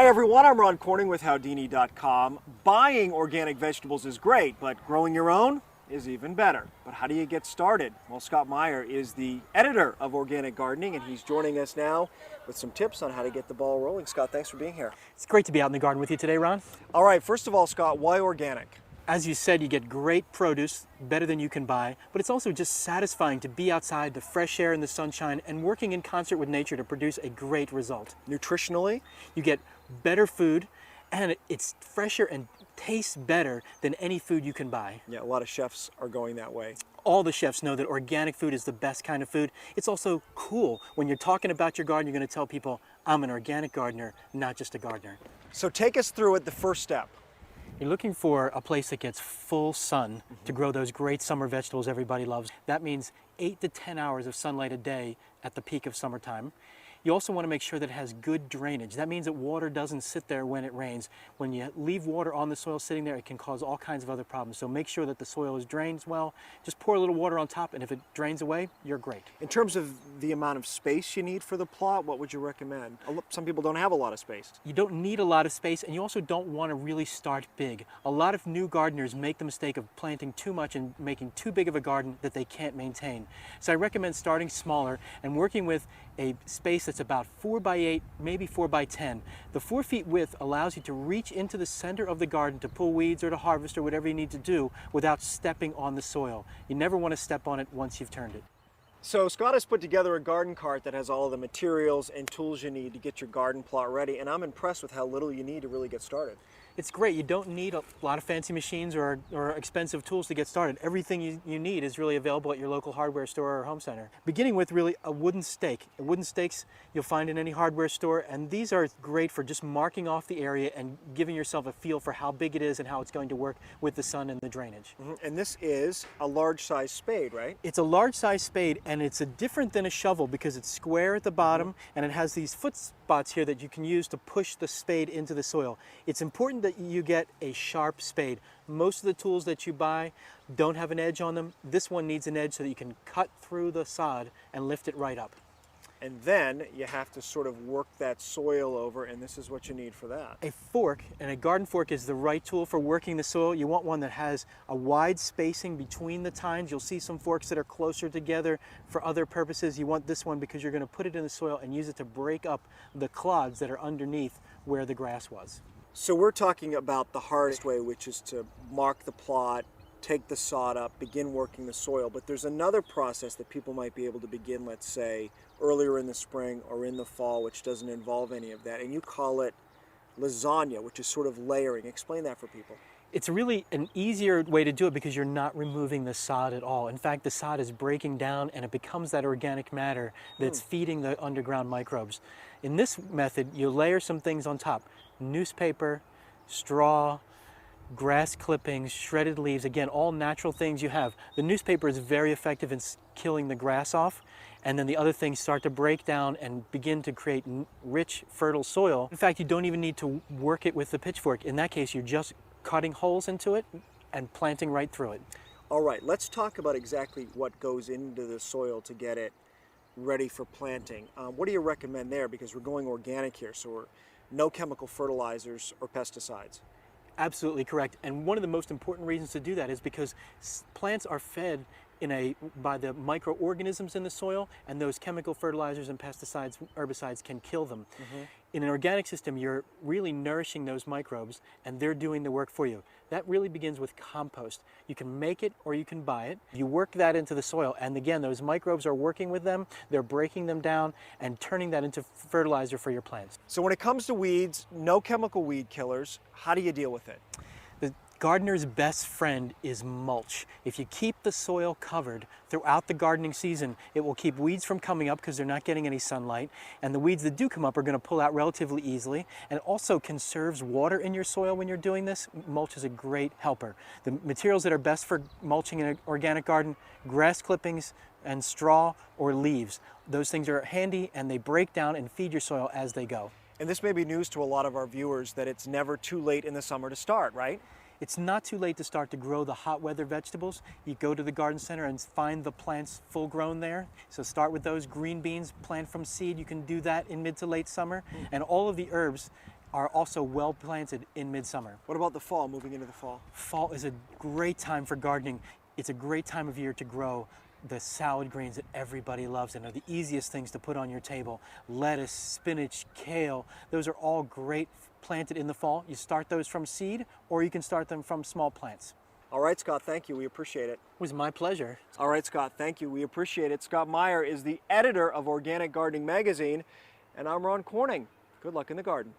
Hi everyone, I'm Ron Corning with Howto.mp4. Buying organic vegetables is great, but growing your own is even better. But how do you get started? Well, Scott Meyer is the editor of Organic Gardening, and he's joining us now with some tips on how to get the ball rolling. Scott, thanks for being here. It's great to be out in the garden with you today, Ron. All right, first of all, Scott, why organic? As you said, you get great produce, better than you can buy, but it's also just satisfying to be outside, the fresh air and the sunshine, and working in concert with nature to produce a great result. Nutritionally? You get better food, and it's fresher and tastes better than any food you can buy. Yeah, a lot of chefs are going that way. All the chefs know that organic food is the best kind of food. It's also cool. When you're talking about your garden, you're going to tell people, I'm an organic gardener, not just a gardener. So take us through it, the first step. You're looking for a place that gets full sun to grow those great summer vegetables everybody loves. That means 8 to 10 hours of sunlight a day at the peak of summertime. You also want to make sure that it has good drainage. That means that water doesn't sit there when it rains. When you leave water on the soil sitting there, it can cause all kinds of other problems. So make sure that the soil is drained well. Just pour a little water on top, and if it drains away, you're great. In terms of the amount of space you need for the plot, what would you recommend? Some people don't have a lot of space. You don't need a lot of space, and you also don't want to really start big. A lot of new gardeners make the mistake of planting too much and making too big of a garden that they can't maintain. So I recommend starting smaller and working with a space that's about 4 by 8, maybe 4 by 10. The 4 feet width allows you to reach into the center of the garden to pull weeds or to harvest or whatever you need to do without stepping on the soil. You never want to step on it once you've turned it. So Scott has put together a garden cart that has all of the materials and tools you need to get your garden plot ready, and I'm impressed with how little you need to really get started. It's great. You don't need a lot of fancy machines or expensive tools to get started. Everything you need is really available at your local hardware store or home center. Beginning with really a wooden stake. Wooden stakes you'll find in any hardware store, and these are great for just marking off the area and giving yourself a feel for how big it is and how it's going to work with the sun and the drainage. And this is a large size spade, right? It's a large size spade, and it's different than a shovel because it's square at the bottom and it has these foot spots here that you can use to push the spade into the soil. It's important that you get a sharp spade. Most of the tools that you buy don't have an edge on them. This one needs an edge so that you can cut through the sod and lift it right up. And then you have to sort of work that soil over, and this is what you need for that. A fork, and a garden fork is the right tool for working the soil. You want one that has a wide spacing between the tines. You'll see some forks that are closer together for other purposes. You want this one because you're going to put it in the soil and use it to break up the clods that are underneath where the grass was. So we're talking about the hardest way, which is to mark the plot, take the sod up, begin working the soil. But there's another process that people might be able to begin, let's say, earlier in the spring or in the fall, which doesn't involve any of that. And you call it lasagna, which is sort of layering. Explain that for people. It's really an easier way to do it because you're not removing the sod at all. In fact, the sod is breaking down and it becomes that organic matter that's feeding the underground microbes. In this method, you layer some things on top. Newspaper, straw, grass clippings, shredded leaves, again, all natural things you have. The newspaper is very effective in killing the grass off, and then the other things start to break down and begin to create rich, fertile soil. In fact, you don't even need to work it with the pitchfork. In that case, you're just cutting holes into it and planting right through it. All right, let's talk about exactly what goes into the soil to get it ready for planting. What do you recommend there? Because we're going organic here, so we're no chemical fertilizers or pesticides. Absolutely correct. And one of the most important reasons to do that is because plants are fed by the microorganisms in the soil, and those chemical fertilizers and pesticides, herbicides can kill them. In an organic system, you're really nourishing those microbes, and they're doing the work for you. That really begins with compost. You can make it or you can buy it. You work that into the soil, and again, those microbes are working with them, they're breaking them down and turning that into fertilizer for your plants. So when it comes to weeds, no chemical weed killers, how do you deal with it? The gardener's best friend is mulch. If you keep the soil covered throughout the gardening season, it will keep weeds from coming up because they're not getting any sunlight, and the weeds that do come up are going to pull out relatively easily, and it also conserves water in your soil when you're doing this. Mulch is a great helper. The materials that are best for mulching in an organic garden: grass clippings and straw or leaves. Those things are handy and they break down and feed your soil as they go. And this may be news to a lot of our viewers that it's never too late in the summer to start, right? It's not too late to start to grow the hot weather vegetables. You go to the garden center and find the plants full grown there. So start with those green beans, plant from seed. You can do that in mid to late summer. And all of the herbs are also well planted in midsummer. What about the fall, moving into the fall? Fall is a great time for gardening. It's a great time of year to grow the salad greens that everybody loves and are the easiest things to put on your table. Lettuce, spinach, kale, those are all great planted in the fall. You start those from seed, or you can start them from small plants. All right, Scott, thank you. We appreciate it. It was my pleasure. All right, Scott, thank you. We appreciate it. Scott Meyer is the editor of Organic Gardening Magazine, and I'm Ron Corning. Good luck in the garden.